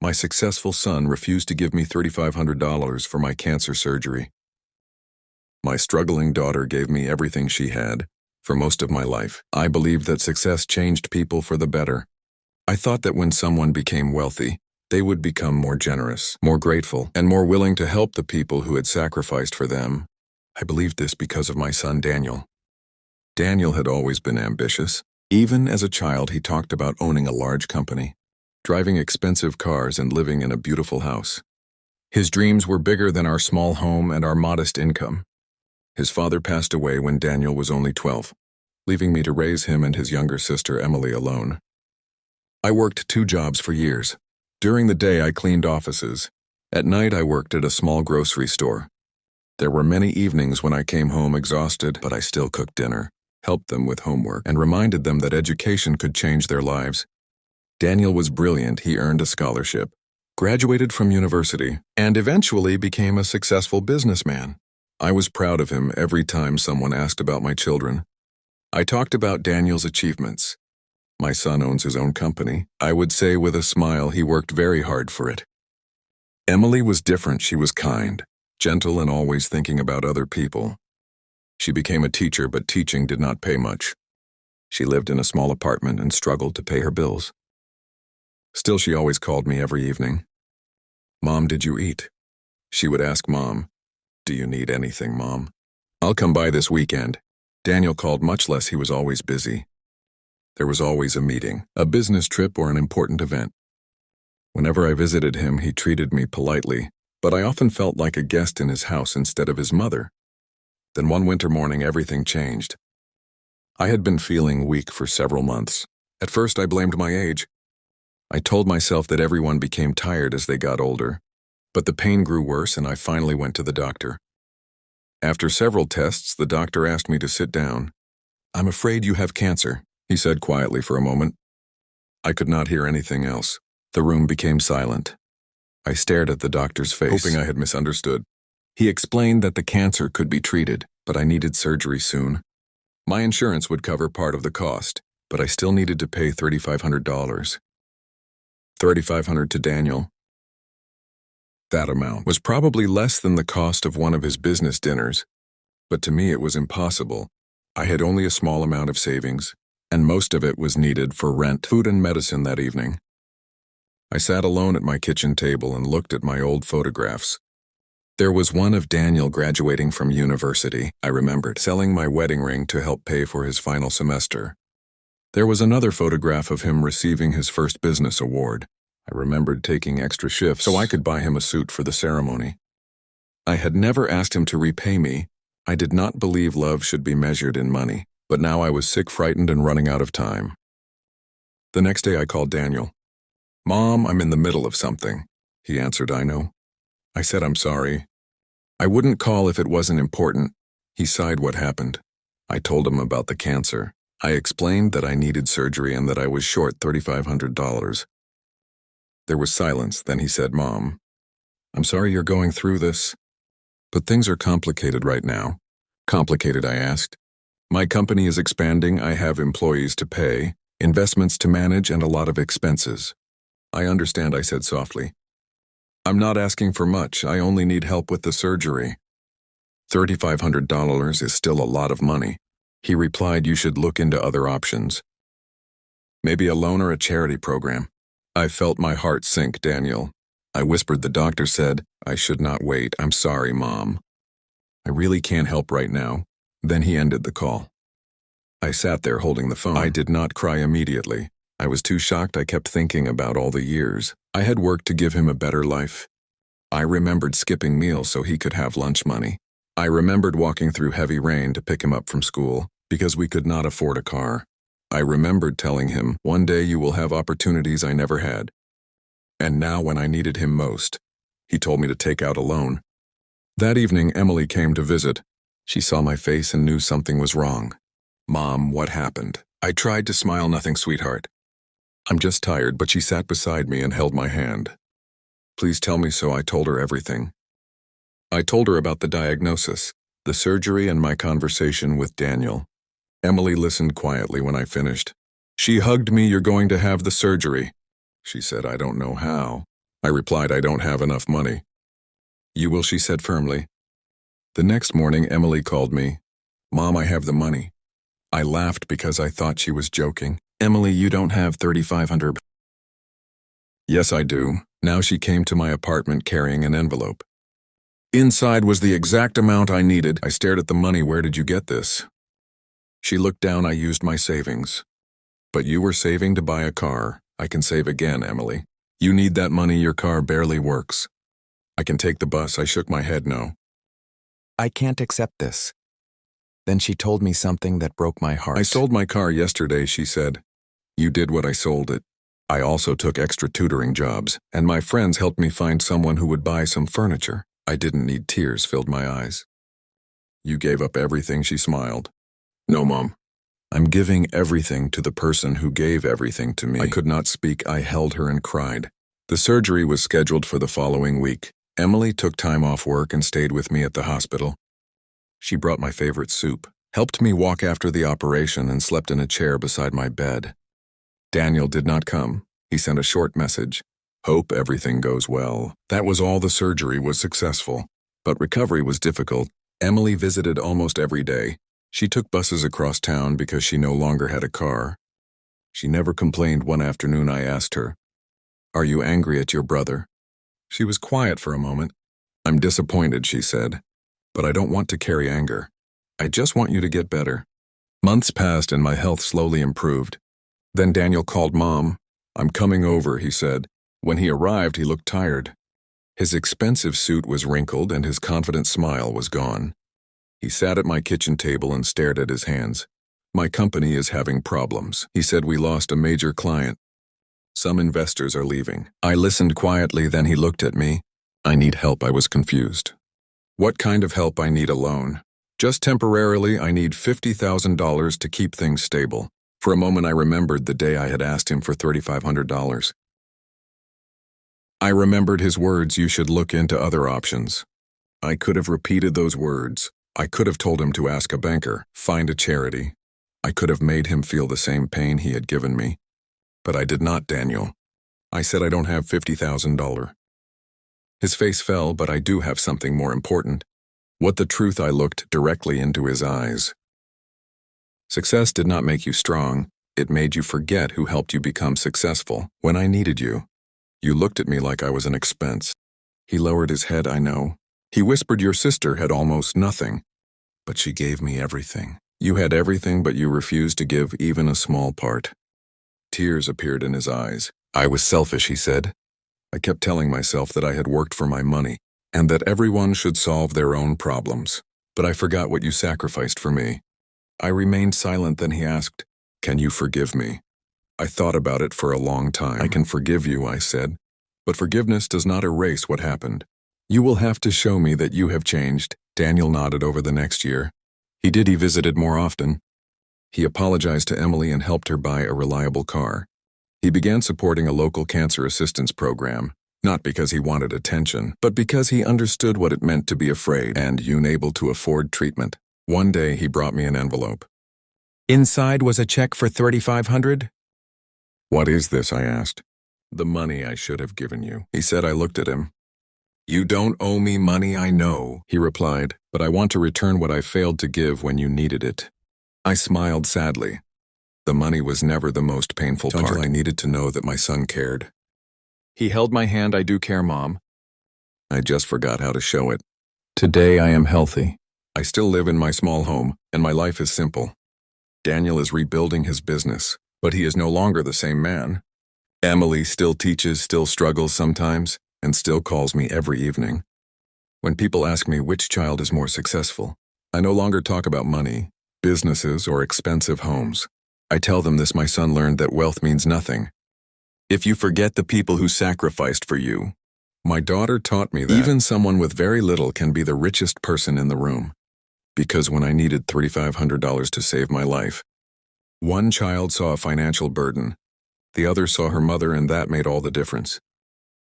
My successful son refused to give me $3,500 for my cancer surgery. My struggling daughter gave me everything she had. For most of my life, I believed that success changed people for the better. I thought that when someone became wealthy, they would become more generous, more grateful, and more willing to help the people who had sacrificed for them. I believed this because of my son Daniel. Daniel had always been ambitious. Even as a child, he talked about owning a large company, driving expensive cars, and living in a beautiful house. His dreams were bigger than our small home and our modest income. His father passed away when Daniel was only 12, leaving me to raise him and his younger sister Emily alone. I worked 2 jobs for years. During the day, I cleaned offices. At night, I worked at a small grocery store. There were many evenings when I came home exhausted, but I still cooked dinner, helped them with homework, and reminded them that education could change their lives. Daniel was brilliant. He earned a scholarship, graduated from university, and eventually became a successful businessman. I was proud of him every time someone asked about my children. I talked about Daniel's achievements. My son owns his own company. I would say with a smile he worked very hard for it. Emily was different. She was kind, gentle, and always thinking about other people. She became a teacher, but teaching did not pay much. She lived in a small apartment and struggled to pay her bills. Still, she always called me every evening. "Mom, did you eat?" She would ask Mom, "Do you need anything, Mom? I'll come by this weekend." Daniel called much less. He was always busy. There was always a meeting, a business trip, or an important event. Whenever I visited him, he treated me politely, but I often felt like a guest in his house instead of his mother. Then one winter morning, everything changed. I had been feeling weak for several months. At first, I blamed my age. I told myself that everyone became tired as they got older. But the pain grew worse, and I finally went to the doctor. After several tests, the doctor asked me to sit down. "I'm afraid you have cancer," he said quietly for a moment. I could not hear anything else. The room became silent. I stared at the doctor's face, hoping I had misunderstood. He explained that the cancer could be treated, but I needed surgery soon. My insurance would cover part of the cost, but I still needed to pay $3,500. $3,500 to Daniel. That amount was probably less than the cost of one of his business dinners, but to me it was impossible. I had only a small amount of savings, and most of it was needed for rent, food, and medicine that evening. I sat alone at my kitchen table and looked at my old photographs. There was one of Daniel graduating from university. I remembered selling my wedding ring to help pay for his final semester. There was another photograph of him receiving his first business award. I remembered taking extra shifts so I could buy him a suit for the ceremony. I had never asked him to repay me. I did not believe love should be measured in money, but now I was sick, frightened, and running out of time. The next day I called Daniel. "Mom, I'm in the middle of something." He answered, "I know." I said, "I'm sorry. I wouldn't call if it wasn't important." He sighed. "What happened?" I told him about the cancer. I explained that I needed surgery and that I was short $3,500. There was silence. Then he said, "Mom, I'm sorry you're going through this, but things are complicated right now." "Complicated?" I asked. "My company is expanding. I have employees to pay, investments to manage, and a lot of expenses." "I understand," I said softly. "I'm not asking for much. I only need help with the surgery." $3,500 is still a lot of money. He replied, "You should look into other options. Maybe a loan or a charity program." I felt my heart sink. "Daniel," I whispered, "the doctor said I should not wait. I'm sorry, Mom. I really can't help right now." Then he ended the call. I sat there holding the phone. I did not cry immediately. I was too shocked. I kept thinking about all the years I had worked to give him a better life. I remembered skipping meals so he could have lunch money. I remembered walking through heavy rain to pick him up from school because we could not afford a car. I remembered telling him, "One day you will have opportunities I never had." And now, when I needed him most, he told me to take out a loan. That evening, Emily came to visit. She saw my face and knew something was wrong. "Mom, what happened?" I tried to smile. "Nothing, sweetheart. I'm just tired," but she sat beside me and held my hand. "Please tell me." So I told her everything. I told her about the diagnosis, the surgery, and my conversation with Daniel. Emily listened quietly when I finished. She hugged me. "You're going to have the surgery," she said. "I don't know how." I replied, I don't have enough money. You will, she said firmly. The next morning, Emily called me. Mom, I have the money. I laughed because I thought she was joking. Emily, you don't have 3,500. Yes, I do. Now she came to my apartment carrying an envelope. Inside was the exact amount I needed. I stared at the money. Where did you get this? She looked down. I used my savings. But you were saving to buy a car. I can save again, Emily. You need that money. Your car barely works. I can take the bus. I shook my head no. I can't accept this. Then she told me something that broke my heart. I sold my car yesterday, she said. You did what I sold it. I also took extra tutoring jobs, and my friends helped me find someone who would buy some furniture. I didn't need. Tears filled my eyes. You gave up everything, she smiled. No, Mom. I'm giving everything to the person who gave everything to me. I could not speak. I held her and cried. The surgery was scheduled for the following week. Emily took time off work and stayed with me at the hospital. She brought my favorite soup, helped me walk after the operation, and slept in a chair beside my bed. Daniel did not come. He sent a short message. Hope everything goes well. That was all. The surgery was successful, but recovery was difficult. Emily visited almost every day. She took buses across town because she no longer had a car. She never complained. One afternoon I asked her, "Are you angry at your brother?" She was quiet for a moment. "I'm disappointed," she said, "but I don't want to carry anger. I just want you to get better." Months passed and my health slowly improved. Then Daniel called Mom. "I'm coming over," he said. When he arrived, he looked tired. His expensive suit was wrinkled and his confident smile was gone. He sat at my kitchen table and stared at his hands. "My company is having problems," he said. "We lost a major client. Some investors are leaving." I listened quietly, then he looked at me. "I need help." I was confused. "What kind of help?" "I need a loan. Just temporarily. I need $50,000 to keep things stable." For a moment I remembered the day I had asked him for $3,500. I remembered his words, "You should look into other options." I could have repeated those words. I could have told him to ask a banker, find a charity. I could have made him feel the same pain he had given me. But I did not, Daniel. I said, "I don't have $50,000. His face fell. "But I do have something more important." What the truth? I looked directly into his eyes. Success did not make you strong. It made you forget who helped you become successful. When I needed you, you looked at me like I was an expense. He lowered his head. "I know." He whispered, "Your sister had almost nothing, but she gave me everything. You had everything, but you refused to give even a small part." Tears appeared in his eyes. "I was selfish," he said. "I kept telling myself that I had worked for my money and that everyone should solve their own problems. But I forgot what you sacrificed for me." I remained silent. Then he asked, "Can you forgive me?" I thought about it for a long time. "I can forgive you," I said, "but forgiveness does not erase what happened. You will have to show me that you have changed." Daniel nodded. "Over the next year." He did. He visited more often. He apologized to Emily and helped her buy a reliable car. He began supporting a local cancer assistance program, not because he wanted attention, but because he understood what it meant to be afraid and unable to afford treatment. One day he brought me an envelope. Inside was a check for $3,500. "What is this?" I asked. "The money I should have given you," he said. I looked at him. "You don't owe me money, I know," he replied, "but I want to return what I failed to give when you needed it." I smiled sadly. The money was never the most painful part. I needed to know that my son cared. He held my hand. "I do care, Mom." I just forgot how to show it. Today I am healthy. I still live in my small home, and my life is simple. Daniel is rebuilding his business, but he is no longer the same man. Emily still teaches, still struggles sometimes, and still calls me every evening. When people ask me which child is more successful, I no longer talk about money, businesses, or expensive homes. I tell them this: my son learned that wealth means nothing if you forget the people who sacrificed for you. My daughter taught me that even someone with very little can be the richest person in the room. Because when I needed $3,500 to save my life, one child saw a financial burden, the other saw her mother, and that made all the difference.